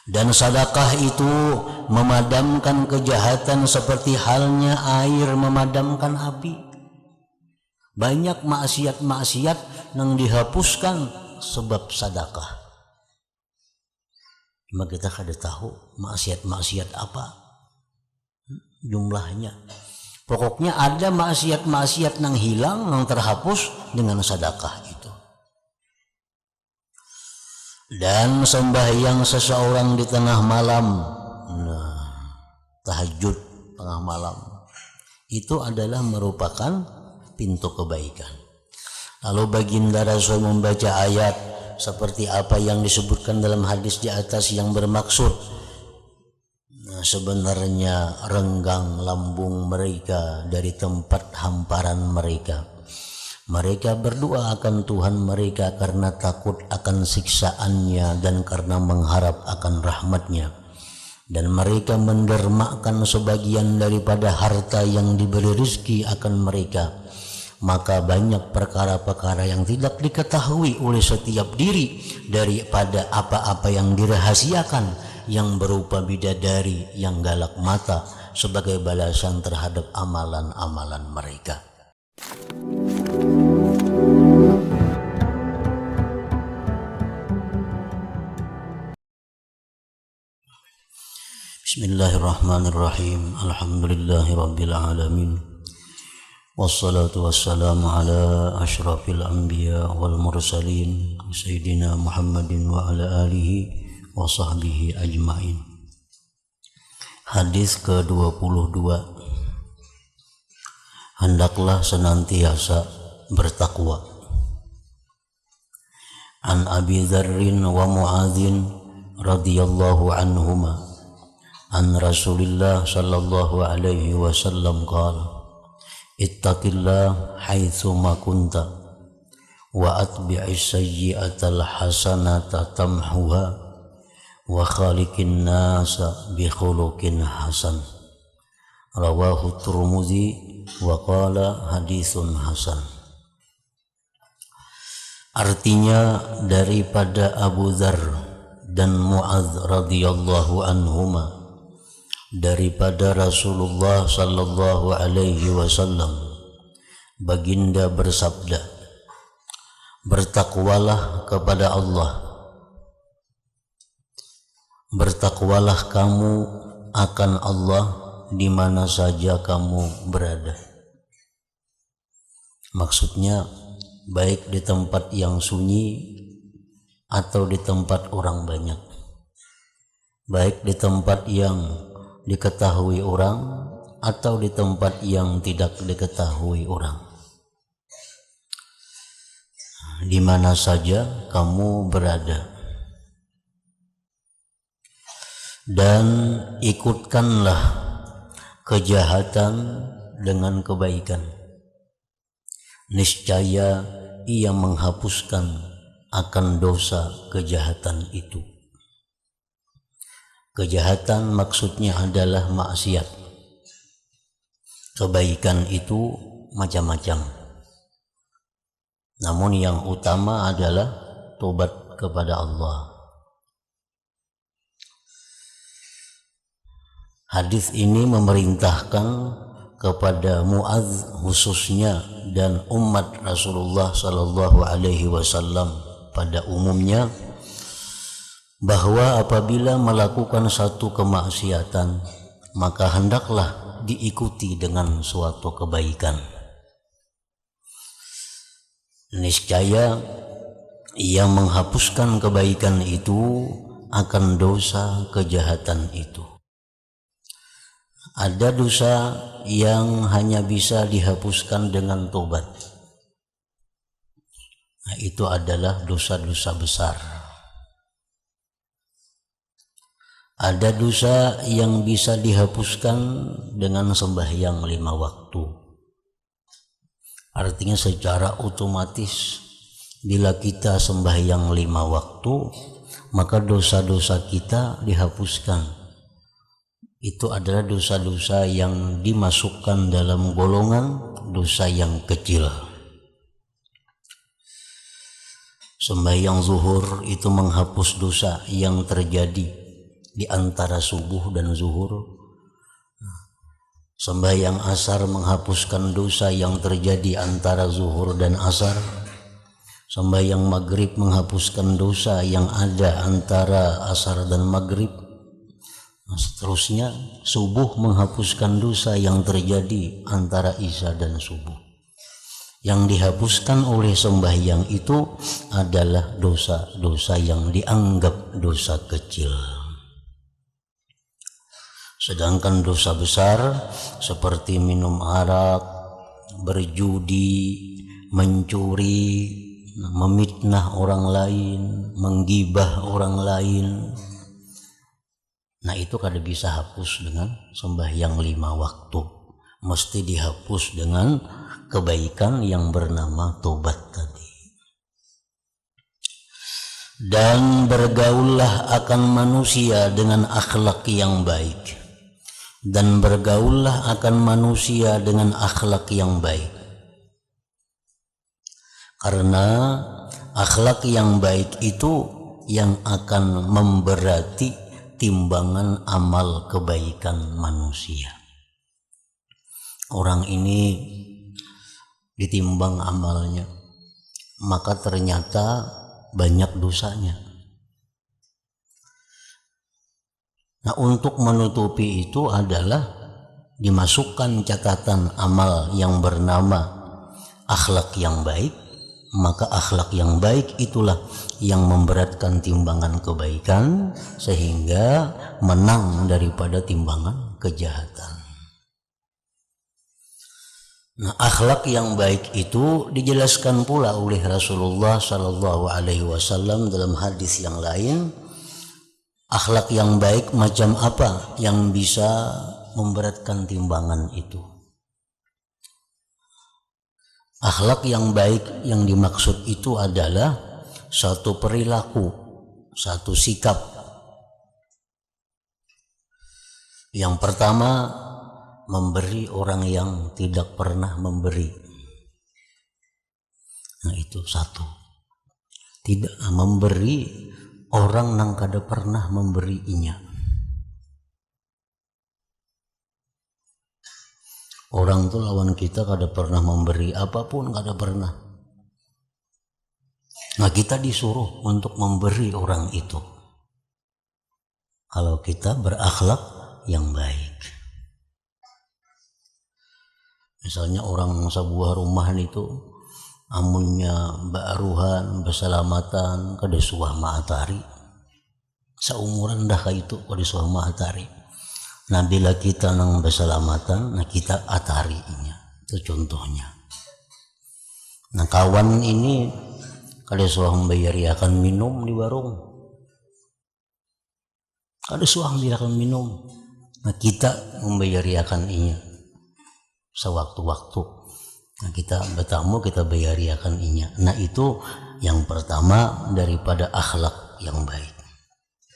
Dan sedekah itu memadamkan kejahatan seperti halnya air memadamkan api. Banyak maksiat-maksiat yang dihapuskan sebab sedekah. Cuma kita kada tahu maksiat-maksiat apa jumlahnya. Pokoknya ada maksiat-maksiat yang hilang, yang terhapus dengan sedekah itu. Dan sembahyang seseorang di tengah malam, tahajud tengah malam, itu adalah merupakan pintu kebaikan. Lalu baginda Rasul membaca ayat seperti apa yang disebutkan dalam hadis di atas yang bermaksud sebenarnya renggang lambung mereka dari tempat hamparan mereka. Mereka berdoa akan Tuhan mereka karena takut akan siksaannya dan karena mengharap akan rahmatnya. Dan mereka mendermakan sebagian daripada harta yang diberi rezeki akan mereka. Maka banyak perkara-perkara yang tidak diketahui oleh setiap diri daripada apa-apa yang dirahasiakan, yang berupa bidadari yang galak mata sebagai balasan terhadap amalan-amalan mereka. Bismillahirrahmanirrahim. Alhamdulillahirabbil alamin. Wassalatu wassalamu ala asyrafil anbiya wal mursalin sayyidina Muhammadin wa ala alihi wa sahbihi ajmain. Hadis ke-22. Hendaklah senantiasa bertakwa. An Abi Dzarrin wa Muadzin radhiyallahu anhuma an Rasulillah sallallahu alaihi wasallam qala ittaqillah haitsu ma kunta wa atbi'is sayyi'atal hasanata tamhuha wa khaliqin nasa bi khuluqin hasan. Rawahu Tirmidzi wa qala haditsun hasan. Artinya daripada Abu Dzar dan Muadz radhiyallahu anhuma, daripada Rasulullah sallallahu alaihi wasallam, baginda bersabda, bertakwalah kepada Allah, bertakwalah kamu akan Allah di mana saja kamu berada. Maksudnya baik di tempat yang sunyi atau di tempat orang banyak, baik di tempat yang diketahui orang atau di tempat yang tidak diketahui orang. Di mana saja kamu berada. Dan ikutkanlah kejahatan dengan kebaikan. Niscaya ia menghapuskan akan dosa kejahatan itu. Kejahatan maksudnya adalah maksiat. Kebaikan itu macam-macam. Namun yang utama adalah tobat kepada Allah. Hadis ini memerintahkan kepada Muadz khususnya dan umat Rasulullah sallallahu alaihi wasallam pada umumnya, bahwa apabila melakukan satu kemaksiatan maka hendaklah diikuti dengan suatu kebaikan. Niscaya ia menghapuskan kebaikan itu akan dosa kejahatan itu. Ada dosa yang hanya bisa dihapuskan dengan tobat. Nah, itu adalah dosa-dosa besar. Ada dosa yang bisa dihapuskan dengan sembahyang 5 waktu. Artinya secara otomatis bila kita sembahyang 5 waktu, maka dosa-dosa kita dihapuskan. Itu adalah dosa-dosa yang dimasukkan dalam golongan dosa yang kecil. Sembahyang zuhur itu menghapus dosa yang terjadi di antara subuh dan zuhur. Sembahyang asar menghapuskan dosa yang terjadi antara zuhur dan asar. Sembahyang maghrib menghapuskan dosa yang ada antara asar dan maghrib. Seterusnya, subuh menghapuskan dosa yang terjadi antara isya dan subuh. Yang dihapuskan oleh sembahyang itu adalah dosa-dosa yang dianggap dosa kecil. Sedangkan dosa besar seperti minum arak, berjudi, mencuri, memfitnah orang lain, menggibah orang lain, nah itu kada bisa hapus dengan sembahyang 5 waktu. Mesti dihapus dengan kebaikan yang bernama tobat tadi. Dan bergaullah akan manusia dengan akhlak yang baik. Dan bergaullah akan manusia dengan akhlak yang baik. Karena akhlak yang baik itu yang akan memberati timbangan amal kebaikan manusia. Orang ini ditimbang amalnya, maka ternyata banyak dosanya. Nah, untuk menutupi itu adalah dimasukkan catatan amal yang bernama akhlak yang baik. Maka akhlak yang baik itulah yang memberatkan timbangan kebaikan sehingga menang daripada timbangan kejahatan. Nah, akhlak yang baik itu dijelaskan pula oleh Rasulullah Shallallahu Alaihi Wasallam dalam hadis yang lain. Akhlak yang baik macam apa yang bisa memberatkan timbangan itu? Akhlak yang baik yang dimaksud itu adalah satu perilaku, satu sikap. Yang pertama, memberi orang yang tidak pernah memberi. Nah, itu satu. Tidak memberi orang yang kada pernah memberinya. Orang tuh lawan kita kada pernah memberi apapun, kada pernah. Nah, kita disuruh untuk memberi orang itu. Kalau kita berakhlak yang baik. Misalnya orang sebuah rumah itu amunnya baaruhan, berselamatan, kada suah maatari. Seumuran dah itu kada suah maatari. Nah, bila kita nang berselamatan, nah kita atarinya. Itu contohnya. Nah, kawan ini kada suah membayari akan minum di warung. Kada suah membayari minum. Nah, kita membayari akan inya. Sewaktu-waktu. Nah, kita bertamu, kita bayari akan inya. Nah, itu yang pertama daripada akhlak yang baik.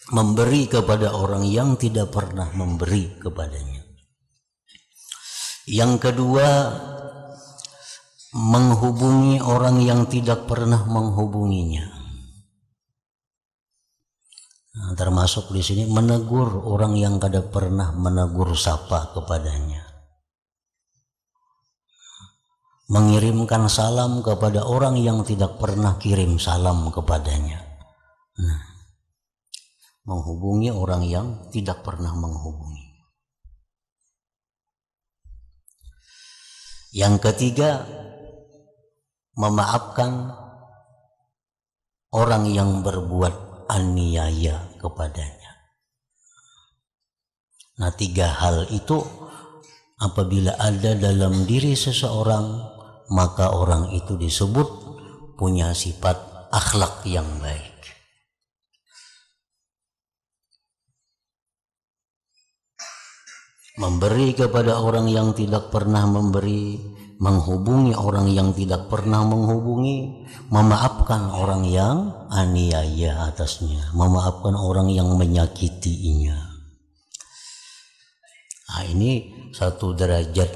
Memberi kepada orang yang tidak pernah memberi kepadanya. Yang kedua, menghubungi orang yang tidak pernah menghubunginya. Nah, termasuk di sini menegur orang yang kada pernah menegur sapa kepadanya. Mengirimkan salam kepada orang yang tidak pernah kirim salam kepadanya. Nah, menghubungi orang yang tidak pernah menghubungi. Yang ketiga, memaafkan orang yang berbuat aniaya kepadanya. Nah, 3 hal itu apabila ada dalam diri seseorang, maka orang itu disebut punya sifat akhlak yang baik. Memberi kepada orang yang tidak pernah memberi, menghubungi orang yang tidak pernah menghubungi, memaafkan orang yang aniaya atasnya, memaafkan orang yang menyakitinya. Nah, ini satu derajat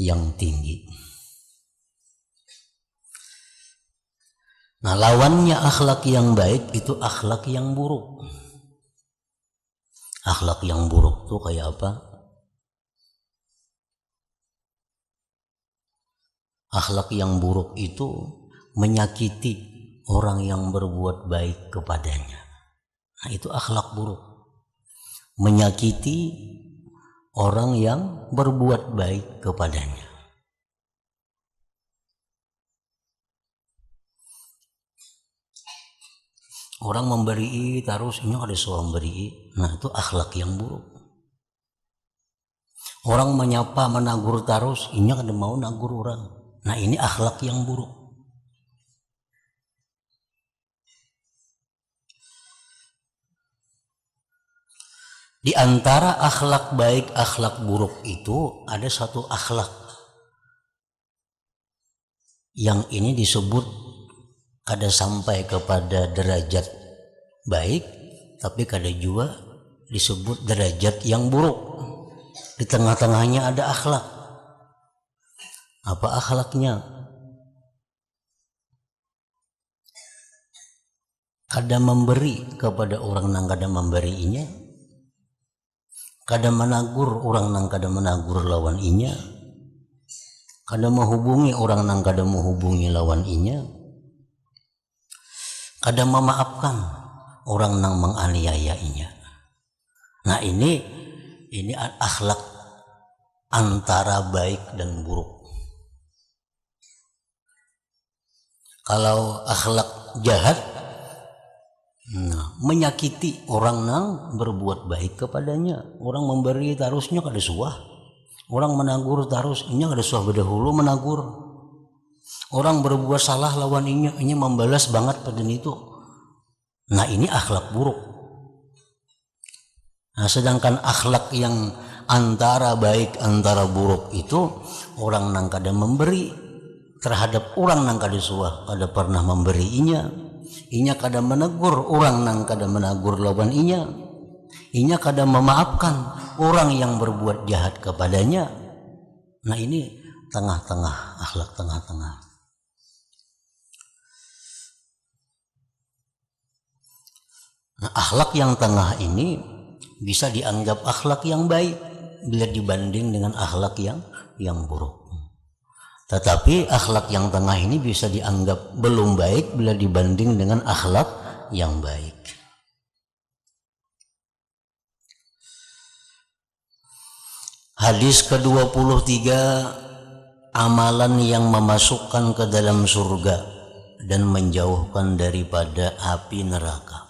yang tinggi. Nah, lawannya akhlak yang baik itu akhlak yang buruk. Akhlak yang buruk itu kayak apa? Akhlak yang buruk itu menyakiti orang yang berbuat baik kepadanya. Nah, itu akhlak buruk. Menyakiti orang yang berbuat baik kepadanya. Orang memberi terus ini ada seorang memberi. Nah, itu akhlak yang buruk. Orang menyapa menagur terus ini ada mau nagur orang. Nah, ini akhlak yang buruk. Di antara akhlak baik, akhlak buruk itu ada satu akhlak yang ini disebut kada sampai kepada derajat baik, tapi kada juga disebut derajat yang buruk. Di tengah-tengahnya ada akhlak. Apa akhlaknya? Kada memberi kepada orang yang kada memberinya, kada menagur orang yang kada menagur lawan inya, kada menghubungi orang yang kada menghubungi lawan inya, kada memaafkan orang yang menganiayainya. Nah, ini akhlak antara baik dan buruk. Kalau akhlak jahat, menyakiti orang yang berbuat baik kepadanya. Orang memberi tarusnya kada suah. Orang menagur tarus inya kada suah berdahulu menagur. Orang berbuat salah lawan inya membalas banget pada itu. Nah, ini akhlak buruk. Nah, sedangkan akhlak yang antara baik antara buruk itu orang yang kada memberi terhadap orang yang kada suah, kada pernah memberi inya kada menegur orang yang kada menagur lawan inya kada memaafkan orang yang berbuat jahat kepadanya. Nah, ini tengah-tengah, akhlak tengah-tengah. Nah, akhlak yang tengah ini bisa dianggap akhlak yang baik bila dibanding dengan akhlak yang buruk. Tetapi akhlak yang tengah ini bisa dianggap belum baik bila dibanding dengan akhlak yang baik. Hadis ke-23, amalan yang memasukkan ke dalam surga dan menjauhkan daripada api neraka.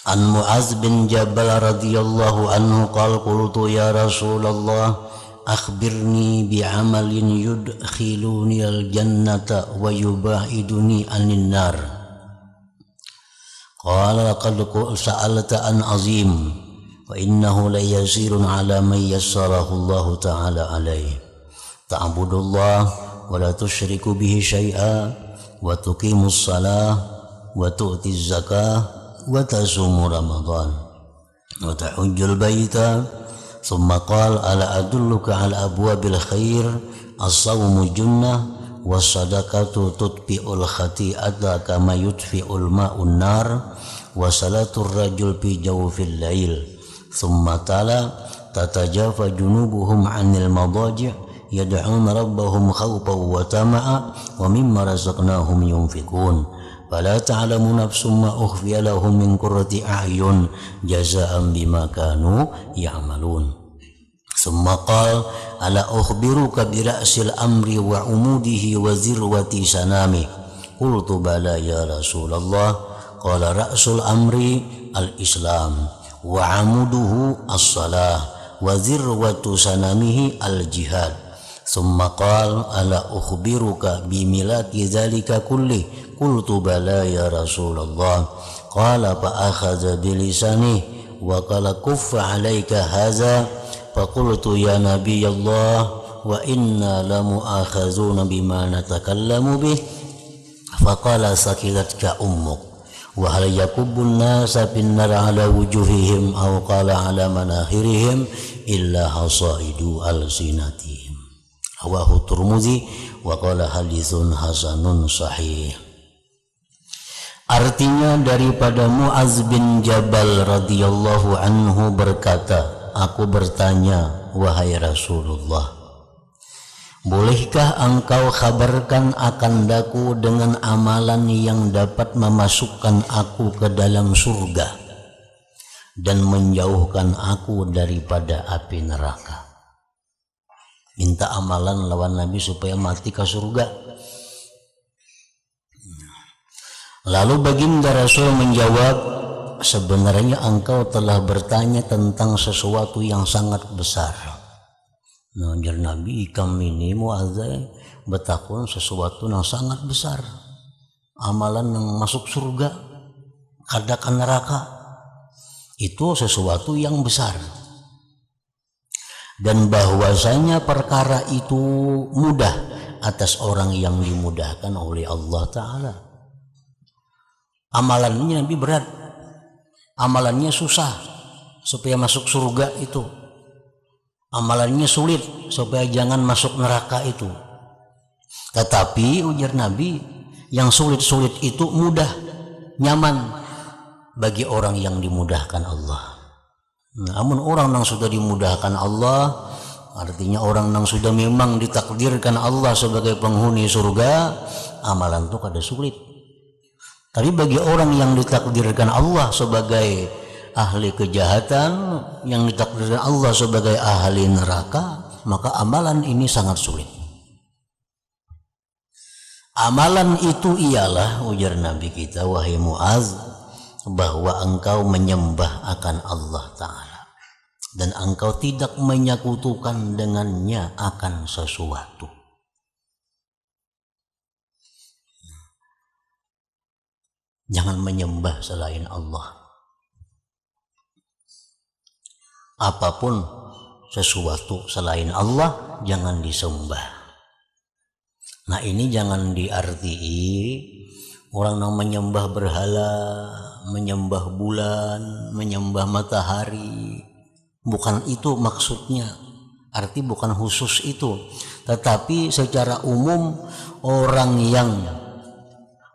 An Mu'adz bin Jabal radhiyallahu anhu qala qultu ya Rasulullah akhbirni bi'amalin yudkhiluni al-jannata wa yubaiduni anin nar. Qala laqad sa'alta an azim wa innahu la yasirun ala man yassarahu Allah ta'ala alayhi. Ta'budullah wa la tusyriku bihi syai'a wa tuqimus salah wa tu'tiz zakah wa tasumu ramadan wa tahujjul baita. ثم قال ألا أدلك على أبواب الخير الصوم جنة والصدقة تطفئ الخطيئة كما يطفئ الماء النار وصلاة الرجل في جوف الليل. ثم تلا تتجافى جنوبهم عن المضاجع يدعون ربهم خوفا وطمعا ومما رزقناهم ينفقون فلا تعلم نفس ما أخفي لهم من قرة أعين جزاء بما كانوا يعملون. ثم قال ألا أخبرك برأس الأمر وعموده وذروة سنامه. قلت بلى يا رسول الله. قال رأس الأمر الإسلام وعموده الصلاة وذروة سنامه الجهاد. ثم قال ألا أخبرك بملاك ذلك كله. قلت بلى يا رسول الله. قال فأخذ بلسانه وقال كف عليك هذا. فقلت يا نبي الله وإنا لمؤاخذون بما نتكلم به. فقال ثقلتك أمك. وهل يكب الناس في النار على وجوههم أو قال على مناخرهم إلا حصائد ألسنتهم. رواه الترمذي وقال حديث حسن صحيح. Artinya daripada Mu'adz bin Jabal radhiyallahu anhu berkata, aku bertanya, wahai Rasulullah, bolehkah engkau kabarkan akan daku dengan amalan yang dapat memasukkan aku ke dalam surga dan menjauhkan aku daripada api neraka? Minta amalan lawan Nabi supaya mati ke surga. Lalu baginda Rasul menjawab, sebenarnya engkau telah bertanya tentang sesuatu yang sangat besar. Nah, jar Nabi, ikam ini Mu'adz betakun sesuatu yang sangat besar. Amalan yang masuk surga, kadakan neraka, itu sesuatu yang besar. Dan bahwasanya perkara itu mudah atas orang yang dimudahkan oleh Allah Ta'ala. Amalannya Nabi berat, amalannya susah supaya masuk surga itu, amalannya sulit supaya jangan masuk neraka itu. Tetapi ujar Nabi, yang sulit-sulit itu mudah, nyaman bagi orang yang dimudahkan Allah. Namun orang yang sudah dimudahkan Allah, artinya orang yang sudah memang ditakdirkan Allah sebagai penghuni surga, amalan itu kada sulit. Tapi bagi orang yang ditakdirkan Allah sebagai ahli kejahatan, yang ditakdirkan Allah sebagai ahli neraka, maka amalan ini sangat sulit. Amalan itu ialah, ujar Nabi kita, wahai Mu'adz, bahwa engkau menyembah akan Allah Ta'ala dan engkau tidak menyekutukan dengannya akan sesuatu. Jangan menyembah selain Allah. Apapun sesuatu selain Allah jangan disembah. Nah, ini jangan diartii orang yang menyembah berhala, menyembah bulan, menyembah matahari. Bukan itu maksudnya. Arti bukan khusus itu. Tetapi secara umum orang yang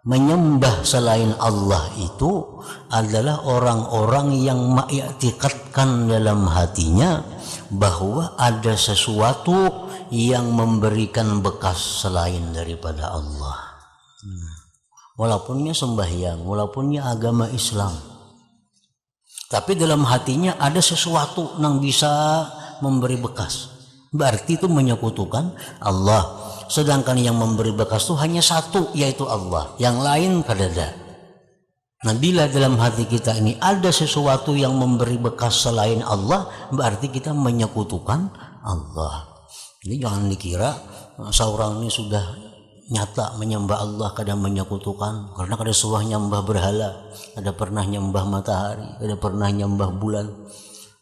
menyembah selain Allah itu adalah orang-orang yang mengiktikadkan dalam hatinya bahwa ada sesuatu yang memberikan bekas selain daripada Allah. Walaupunnya sembahyang, walaupunnya agama Islam, tapi dalam hatinya ada sesuatu yang bisa memberi bekas. Berarti itu menyekutukan Allah. Sedangkan yang memberi bekas itu hanya satu, yaitu Allah. Yang lain kadada. Nah, bila dalam hati kita ini ada sesuatu yang memberi bekas selain Allah, berarti kita menyekutukan Allah. Jadi jangan dikira seorang ini sudah nyata menyembah Allah kadang menyekutukan, karena kada suah nyembah berhala, kada pernah nyembah matahari, kada pernah nyembah bulan.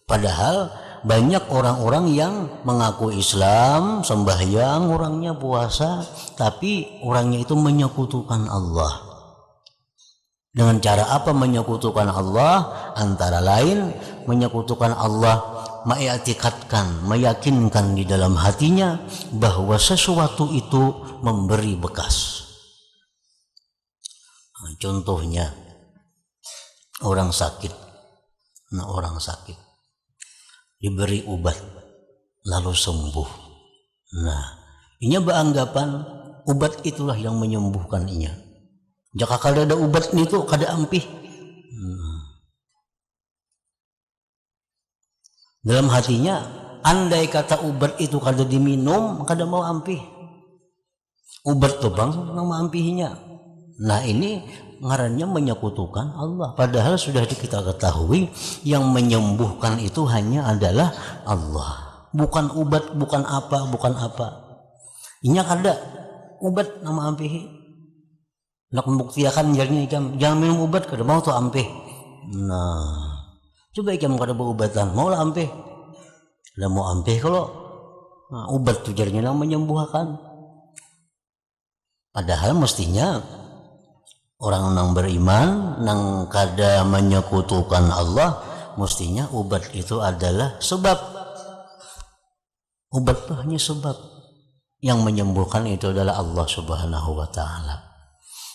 Padahal banyak orang-orang yang mengaku Islam, sembahyang, orangnya puasa, tapi orangnya itu menyekutukan Allah. Dengan cara apa menyekutukan Allah? Antara lain menyekutukan Allah, mengiktikadkan, meyakinkan di dalam hatinya bahwa sesuatu itu memberi bekas. Nah, contohnya orang sakit. Nah, orang sakit diberi obat lalu sembuh. Nah, inya beranggapan obat itulah yang menyembuhkan inya. Jika kada ada obat itu kada ampih. Dalam hatinya, andai kata obat itu kada diminum, kada mau ampih. Obat tuh bang, nang maampihinya. Nah, ini ngarannya menyekutukan Allah. Padahal sudah kita ketahui yang menyembuhkan itu hanya adalah Allah. Bukan obat, bukan apa, bukan apa. Inya kada obat nama ampihi. Nak membuktikan jarnya ikam jangan minum obat kada mau tuh ampih. Nah, coba ikam kada berobatan, mau lah ampih. Lah mau ampih kalau nah, obat tuh jarnya yang menyembuhkan. Padahal mestinya orang yang beriman, yang kada menyekutukan Allah, mestinya obat itu adalah sebab. Obat itu hanya sebab. Yang menyembuhkan itu adalah Allah Subhanahu wa Ta'ala.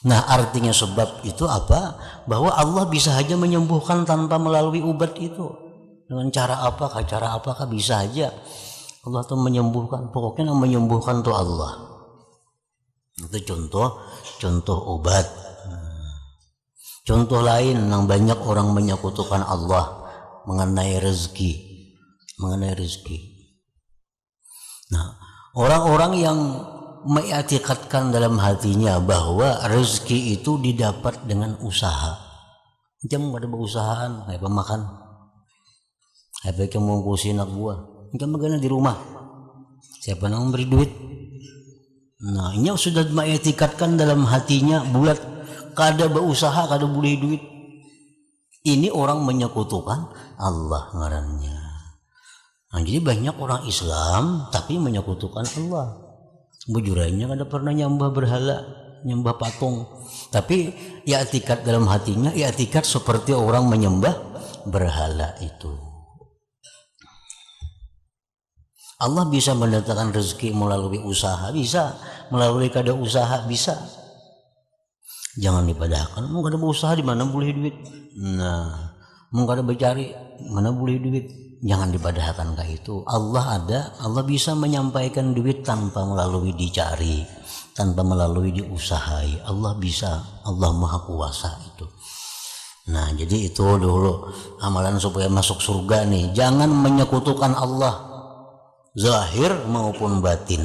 Nah, artinya sebab itu apa? Bahwa Allah bisa saja menyembuhkan tanpa melalui obat itu. Dengan cara apakah bisa aja Allah tuh menyembuhkan. Pokoknya yang menyembuhkan tuh Allah. Itu contoh obat. Contoh lain yang banyak orang menyekutukan Allah mengenai rezeki. Nah, orang-orang yang mengiktikadkan dalam hatinya bahwa rezeki itu didapat dengan usaha. Jam ada berusahaan, kayak pemakan. Kayak mau ngurusin anak buah. Jam bagaimana di rumah. Siapa yang memberi duit? Nah, ini sudah mengiktikadkan dalam hatinya bulat kada berusaha, kada boleh duit. Ini orang menyekutukan Allah ngarannya. Nah, jadi banyak orang Islam tapi menyekutukan Allah. Bujuranya kada pernah nyembah berhala, nyembah patung. Tapi i'tikad dalam hatinya, i'tikad seperti orang menyembah berhala itu. Allah bisa mendatangkan rezeki melalui usaha, bisa. Melalui kada usaha, bisa. Jangan dipadahkan, mau kada berusaha di mana boleh duit. Nah, mau kada bercari, mana boleh duit. Jangan dipadahkan kayak itu. Allah bisa menyampaikan duit tanpa melalui dicari, tanpa melalui diusahai. Allah bisa, Allah Maha Kuasa itu. Nah, jadi itu dulu amalan supaya masuk surga nih. Jangan menyekutukan Allah, zahir maupun batin.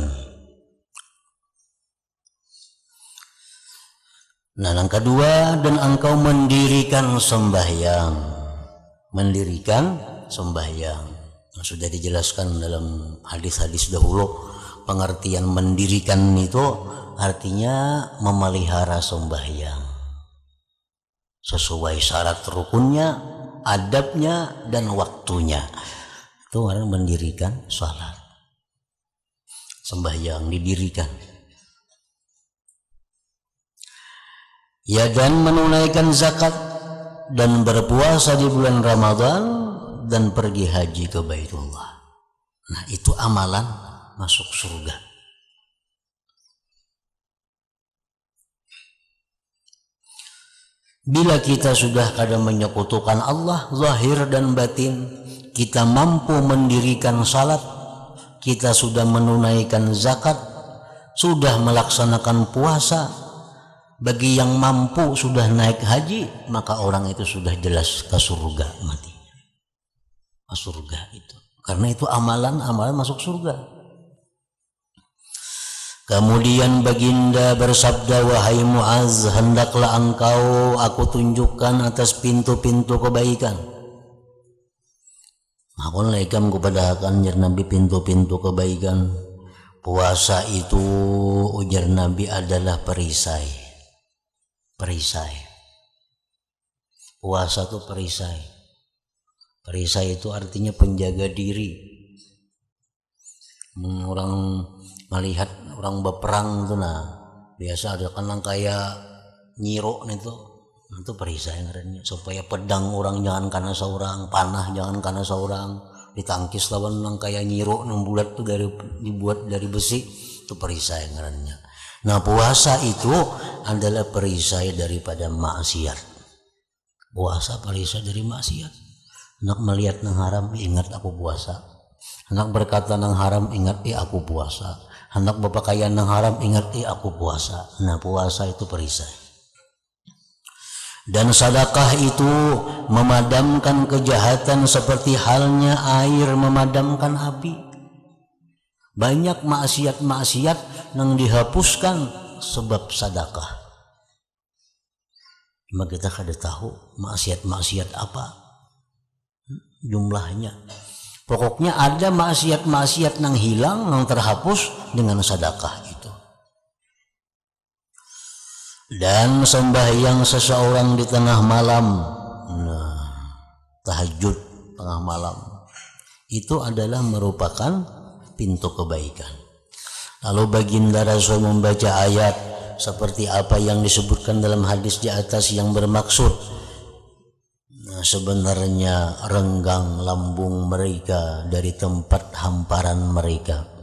Nah, yang kedua, dan engkau mendirikan sembahyang. Nah, sudah dijelaskan dalam hadis-hadis dahulu. Pengertian mendirikan itu artinya memelihara sembahyang sesuai syarat rukunnya, adabnya, dan waktunya. Itu orang mendirikan salat, sembahyang didirikan. Ya, dan menunaikan zakat dan berpuasa di bulan Ramadan dan pergi haji ke Baitullah. Nah, itu amalan masuk surga. Bila kita sudah kadang menyekutukan Allah zahir dan batin, kita mampu mendirikan salat, kita sudah menunaikan zakat, sudah melaksanakan puasa, bagi yang mampu sudah naik haji, maka orang itu sudah jelas ke surga mati. Ke surga itu. Karena itu amalan masuk surga. Kemudian baginda bersabda, wahai Muaz, hendaklah engkau aku tunjukkan atas pintu-pintu kebaikan. Aku laikam kepada kanjeng Nabi pintu-pintu kebaikan. Puasa itu ujar Nabi adalah perisai. Puasa itu perisai. Perisai itu artinya penjaga diri. Orang melihat orang berperang itu, nah biasa ada kan kayak nyiro itu perisai ngarannya, supaya pedang orang jangan kena seorang, panah jangan kena seorang, ditangkis lawan orang kayak nyiro yang bulat tuh dibuat dari besi, itu perisai ngarannya. Nah, puasa itu adalah perisai daripada maksiat. Puasa perisai dari maksiat. Hendak melihat nang haram, ingat aku puasa. Hendak berkata nang haram, ingat aku puasa. Hendak berpakaian nang haram, ingat aku puasa. Nah, puasa itu perisai. Dan sedekah itu memadamkan kejahatan seperti halnya air memadamkan api. Banyak maksiat-maksiat yang dihapuskan sebab sedekah. Cuma kita kada tahu maksiat-maksiat apa jumlahnya. Pokoknya ada maksiat-maksiat yang hilang, yang terhapus dengan sedekah itu. Dan sembahyang seseorang di tengah malam, nah, tahajud tengah malam, itu adalah merupakan pintu kebaikan. Lalu baginda Rasul membaca ayat seperti apa yang disebutkan dalam hadis di atas yang bermaksud, nah, sebenarnya renggang lambung mereka dari tempat hamparan mereka.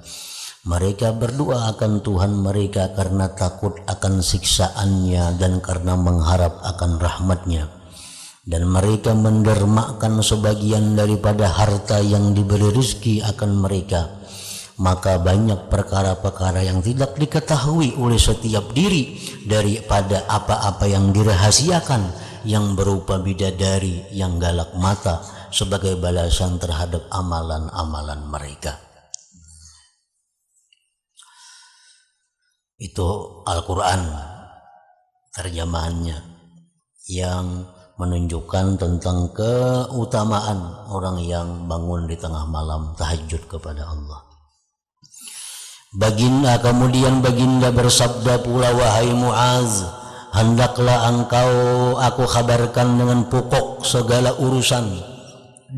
Mereka berdoa akan Tuhan mereka karena takut akan siksaannya dan karena mengharap akan rahmatnya. Dan mereka mendermakan sebagian daripada harta yang diberi rezeki akan mereka. Maka banyak perkara-perkara yang tidak diketahui oleh setiap diri daripada apa-apa yang dirahasiakan, yang berupa bidadari yang galak mata sebagai balasan terhadap amalan-amalan mereka. Itu Al-Quran terjemahannya yang menunjukkan tentang keutamaan orang yang bangun di tengah malam tahajud kepada Allah. Kemudian baginda bersabda pula, wahai Muaz, hendaklah aku kabarkan dengan pokok segala urusan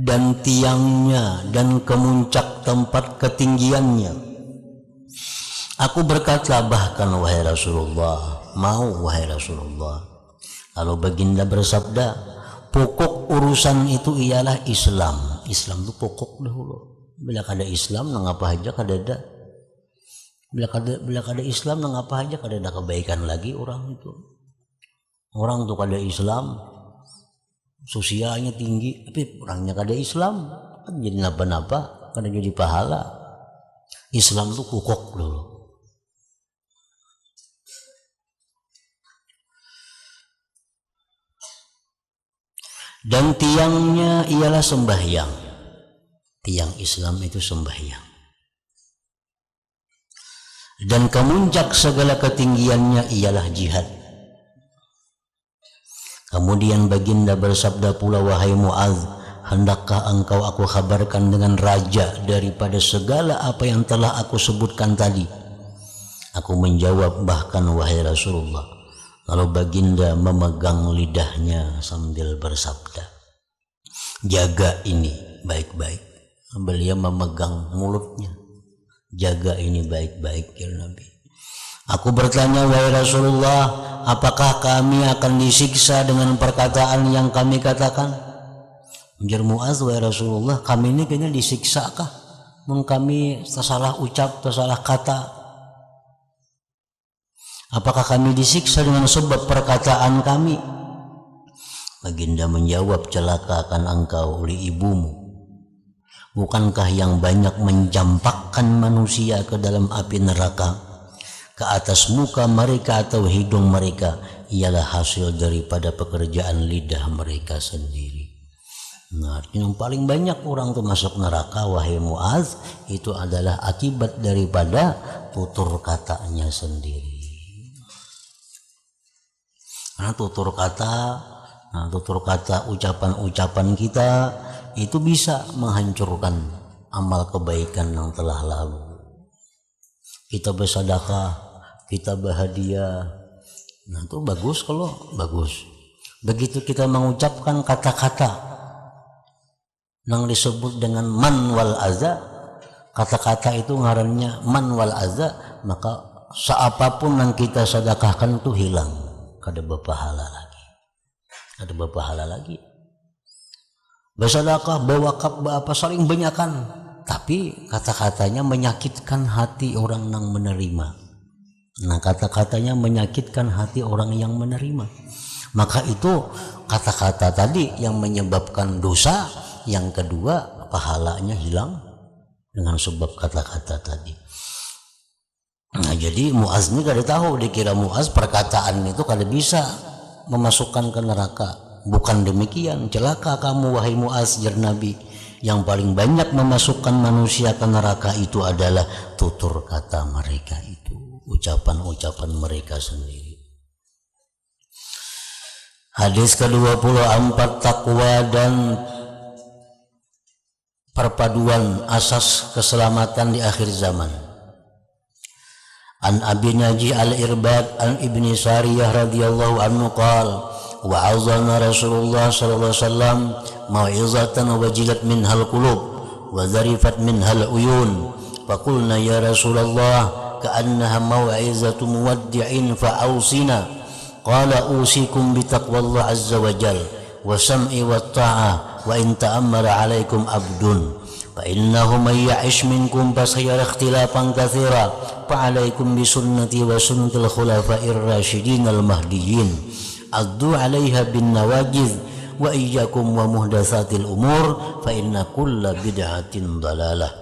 dan tiangnya dan kemuncak tempat ketinggiannya. Aku berkata, bahkan wahai Rasulullah, mau wahai Rasulullah. Lalu baginda bersabda, pokok urusan itu ialah Islam. Islam itu pokok dahulu. Bila kada Islam, nang apa aja kada ada. Bila kada Islam, nang apa aja kada ada kebaikan lagi orang itu. Orang tuh kada Islam, sosialnya tinggi, tapi orangnya kada Islam, kan jadi napa-napa, kada jadi pahala. Islam itu pokok dulu. Dan tiangnya ialah sembahyang. Tiang Islam itu sembahyang. Dan kemuncak segala ketinggiannya ialah jihad. Kemudian baginda bersabda pula, wahai Muaz, hendakkah engkau aku kabarkan dengan raja daripada segala apa yang telah aku sebutkan tadi? Aku menjawab, bahkan wahai Rasulullah. Lalu baginda memegang lidahnya sambil bersabda, jaga ini baik-baik. Beliau memegang mulutnya, jaga ini baik-baik ya Nabi. Aku bertanya, wahai Rasulullah, apakah kami akan disiksa dengan perkataan yang kami katakan? Ujar Muaz, wahai Rasulullah, kami ini kayaknya disiksa kah? Mun kami tersalah ucap, tersalah kata, apakah kami disiksa dengan sebab perkataan kami? Baginda menjawab, celaka akan engkau oleh ibumu. Bukankah yang banyak mencampakkan manusia ke dalam api neraka, ke atas muka mereka atau hidung mereka, ialah hasil daripada pekerjaan lidah mereka sendiri. Nah, yang paling banyak orang itu masuk neraka, wahai Muaz, itu adalah akibat daripada tutur katanya sendiri. Karena tutur kata ucapan-ucapan kita itu bisa menghancurkan amal kebaikan yang telah lalu. Kita bersedekah, kita berhadiah, nah itu bagus kalau bagus. Begitu kita mengucapkan kata-kata yang disebut dengan man wal aza, kata-kata itu ngarannya man wal aza, maka seapapun yang kita sedekahkan itu hilang, kada berpahala lagi. Ada berpahala lagi. Bersedekah, berwakaf, apa saling banyakan, tapi kata-katanya menyakitkan hati orang yang menerima. Nah, kata-katanya menyakitkan hati orang yang menerima. Maka itu kata-kata tadi yang menyebabkan dosa. Yang kedua, pahalanya hilang dengan sebab kata-kata tadi. Nah, jadi Muaz ini kada tahu, dikira Muaz perkataan itu kada bisa memasukkan ke neraka. Bukan demikian, celaka kamu wahai Muaz, jar Nabi. Yang paling banyak memasukkan manusia ke neraka itu adalah tutur kata mereka itu, ucapan-ucapan mereka sendiri. Hadis ke-24, takwa dan perpaduan asas keselamatan di akhir zaman. An Abi Najih al-Irbad an Ibni Sariyah radhiyallahu anhu qala wa'azana Rasulullah sallallahu alaihi wasallam mau'izatan wajilat minhal qulub wa zarifat minhal uyun faqulna ya Rasulullah ka'annaha mau'izatu muwaddi'in fa'ausina qala usikum bitaqwallah azza wa jal wa sam'i wa ta'ah wa in ta'ammara alaikum abdun fa innahu may ya'ish minkum fasayara ikhtilafan katsira fa 'alaikum bi sunnati wa sunnatil khulafa'ir rasyidin al mahdiyyin addu 'alaiha bin nawajidh wa iyyakum wa muhdatsatil umur fa inna kulla bid'atin dhalalah.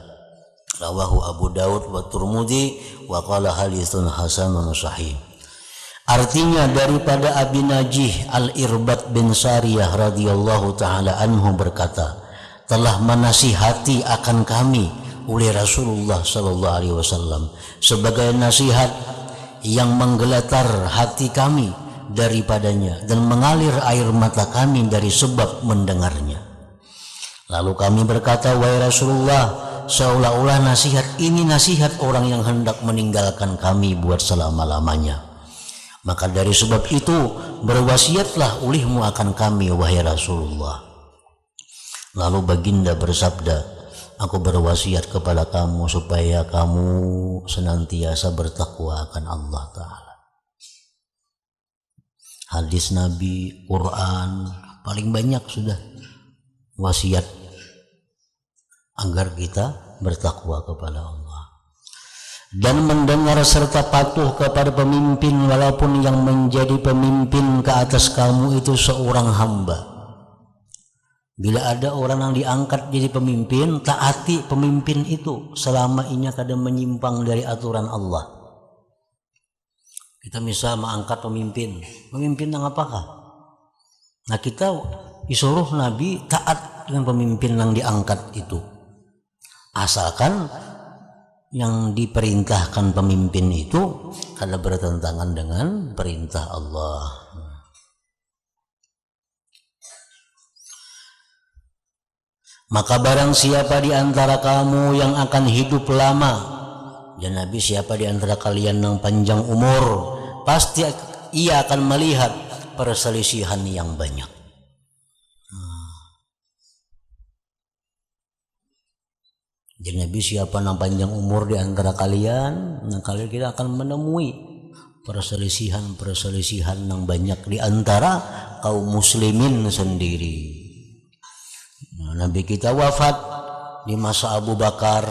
Rawahu Abu Daud wa Tirmidzi wa qala haditsun hasanun sahih. Artinya daripada Abi Najih Al-Irbad bin Sariyah radhiyallahu taala anhu berkata, telah menasihati akan kami oleh Rasulullah sallallahu alaihi wasallam sebagai nasihat yang menggeletar hati kami daripadanya dan mengalir air mata kami dari sebab mendengarnya. Lalu kami berkata, wahai Rasulullah, seolah-olah nasihat ini nasihat orang yang hendak meninggalkan kami buat selama-lamanya. Maka dari sebab itu berwasiatlah olehmu akan kami, wahai Rasulullah. Lalu baginda bersabda, aku berwasiat kepada kamu supaya kamu senantiasa bertakwa akan Allah Ta'ala. Hadis Nabi, Quran, paling banyak sudah wasiat agar kita bertakwa kepada Allah dan mendengar serta patuh kepada pemimpin walaupun yang menjadi pemimpin ke atas kamu itu seorang hamba. Bila ada orang yang diangkat jadi pemimpin, taati pemimpin itu selama ia kadang menyimpang dari aturan Allah. Kita misal mengangkat pemimpin yang apakah? Nah, kita disuruh Nabi taat dengan pemimpin yang diangkat itu, asalkan yang diperintahkan pemimpin itu karena bertentangan dengan perintah Allah. Maka barang siapa di antara kamu yang akan hidup lama, dan Nabi siapa di antara kalian yang panjang umur, pasti ia akan melihat perselisihan yang banyak. Jadi Nabi siapa yang panjang umur di antara kalian, nah kalian kita akan menemui perselisihan yang banyak di antara kaum muslimin sendiri. Nah, Nabi kita wafat di masa Abu Bakar,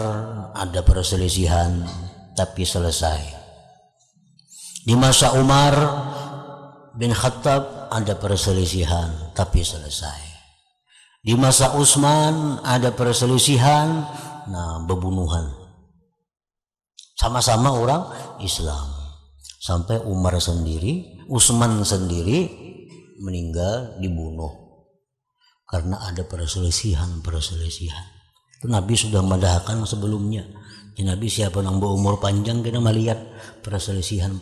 ada perselisihan tapi selesai. Di masa Umar bin Khattab ada perselisihan tapi selesai. Di masa Utsman ada perselisihan, nah bebunuhan, sama-sama orang Islam, sampai Umar sendiri, Utsman sendiri meninggal dibunuh karena ada perselisihan. Itu Nabi sudah madahkan sebelumnya. Di Nabi siapa yang berumur panjang kita melihat perselisihan.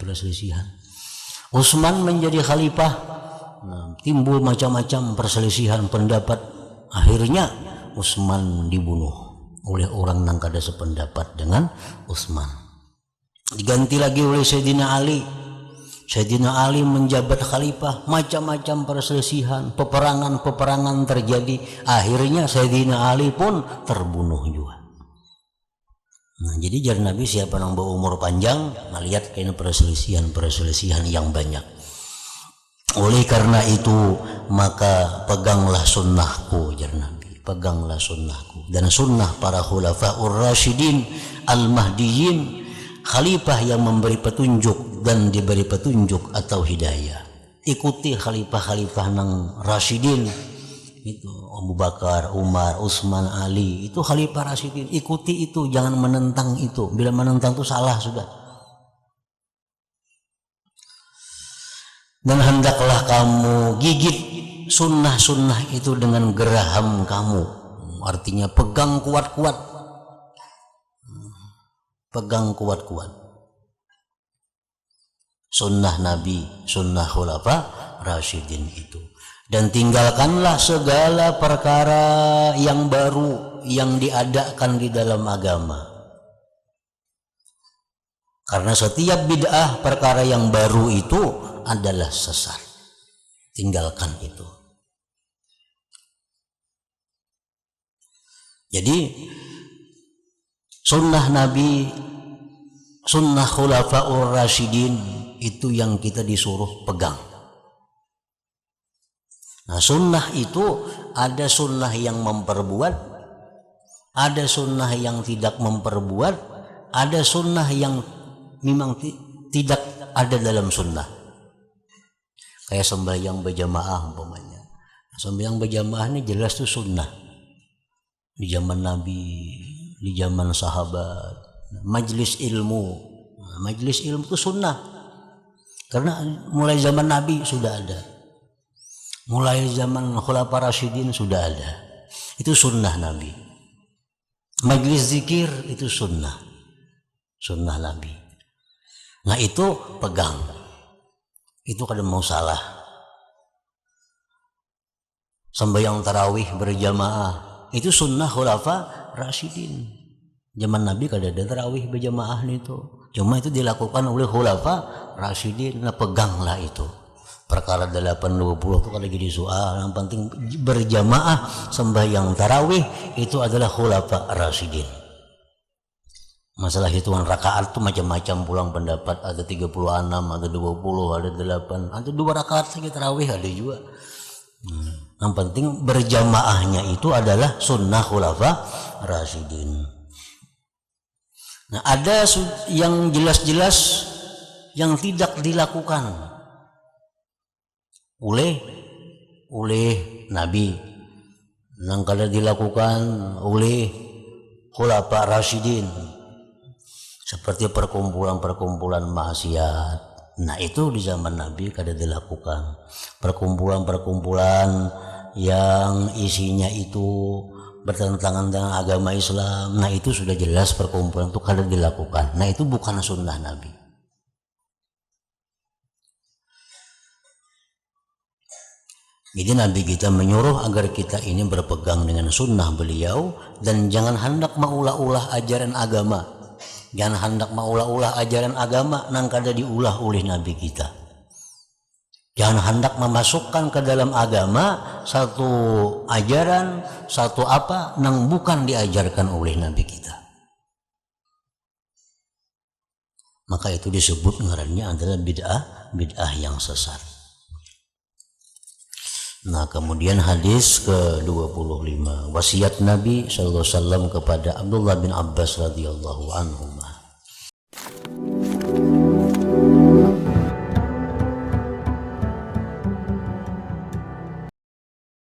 Utsman menjadi khalifah, nah, timbul macam-macam perselisihan pendapat, akhirnya Utsman dibunuh oleh orang yang kada sependapat dengan Utsman. Diganti lagi oleh Sayyidina Ali. Sayyidina Ali menjabat khalifah, macam-macam perselisihan, peperangan terjadi, akhirnya Sayyidina Ali pun terbunuh juga. Nah, jadi jar Nabi siapa yang berumur panjang, melihat kayaknya perselisihan yang banyak. Oleh karena itu maka peganglah sunnahku, jar Nabi, peganglah sunnahku dan sunnah para khulafaur rasyidin al-mahdiyyin, khalifah yang memberi petunjuk dan diberi petunjuk atau hidayah. Ikuti khalifah-khalifah nang rasyidin itu, Abu Bakar, Umar, Utsman, Ali, itu khalifah rasyidin. Ikuti itu, jangan menentang itu. Bila menentang itu salah sudah. Dan hendaklah kamu gigit sunnah-sunnah itu dengan geraham kamu. Artinya pegang kuat-kuat. Pegang kuat-kuat sunnah Nabi, sunnah khulafa rasyidin itu, dan tinggalkanlah segala perkara yang baru yang diadakan di dalam agama, karena setiap bid'ah, perkara yang baru itu adalah sesat. Tinggalkan itu. Jadi sunnah Nabi, sunnah khulafaur rasyidin itu yang kita disuruh pegang. Nah, sunnah itu ada sunnah yang memperbuat, Ada sunnah yang tidak memperbuat, ada sunnah yang memang tidak ada dalam sunnah. Kayak sembahyang berjamaah umpamanya. Sembahyang berjamaah ini jelas tuh sunnah. Di zaman Nabi, di zaman sahabat. Majlis ilmu. Majlis ilmu itu sunnah. Karena mulai zaman Nabi sudah ada. Mulai zaman Khulafaur Rasyidin sudah ada. Itu sunnah Nabi. Majlis zikir itu sunnah. Sunnah Nabi. Nah itu pegang. Itu kada mau salah. Sembahyang tarawih berjamaah itu sunnah Khulafaur Rasyidin. Zaman Nabi kada ada tarawih berjamaah itu. Cuma itu dilakukan oleh Khulafaur Rasyidin. Nah peganglah itu. Perkara 820 itu kalau jadi soal yang penting berjamaah sembahyang tarawih itu adalah Khulafaur Rasyidin. Masalah hitungan rakaat itu macam-macam, pulang pendapat, ada 36, ada 20, ada 8, ada 2 rakaat saja tarawih ada juga. Yang penting berjamaahnya itu adalah sunnah Khulafaur Rasyidin. Nah ada yang jelas-jelas yang tidak dilakukan oleh Nabi, yang kada dilakukan oleh Khulafaur Rasyidin, seperti perkumpulan-perkumpulan maksiat. Nah itu di zaman Nabi kada dilakukan. Perkumpulan-perkumpulan yang isinya itu bertentangan dengan agama Islam, nah itu sudah jelas perkumpulan itu kada dilakukan. Nah itu bukan sunnah Nabi. Jadi Nabi kita menyuruh agar kita ini berpegang dengan sunnah beliau dan jangan hendak maulah-ulah ajaran agama. Jangan hendak maulah-ulah ajaran agama nang kada diulah oleh Nabi kita. Jangan hendak memasukkan ke dalam agama satu ajaran, satu apa nang bukan diajarkan oleh Nabi kita. Maka itu disebut ngarannya adalah bid'ah yang sesat. Nah kemudian hadis ke-25, wasiat Nabi SAW kepada Abdullah bin Abbas radhiyallahu anhu.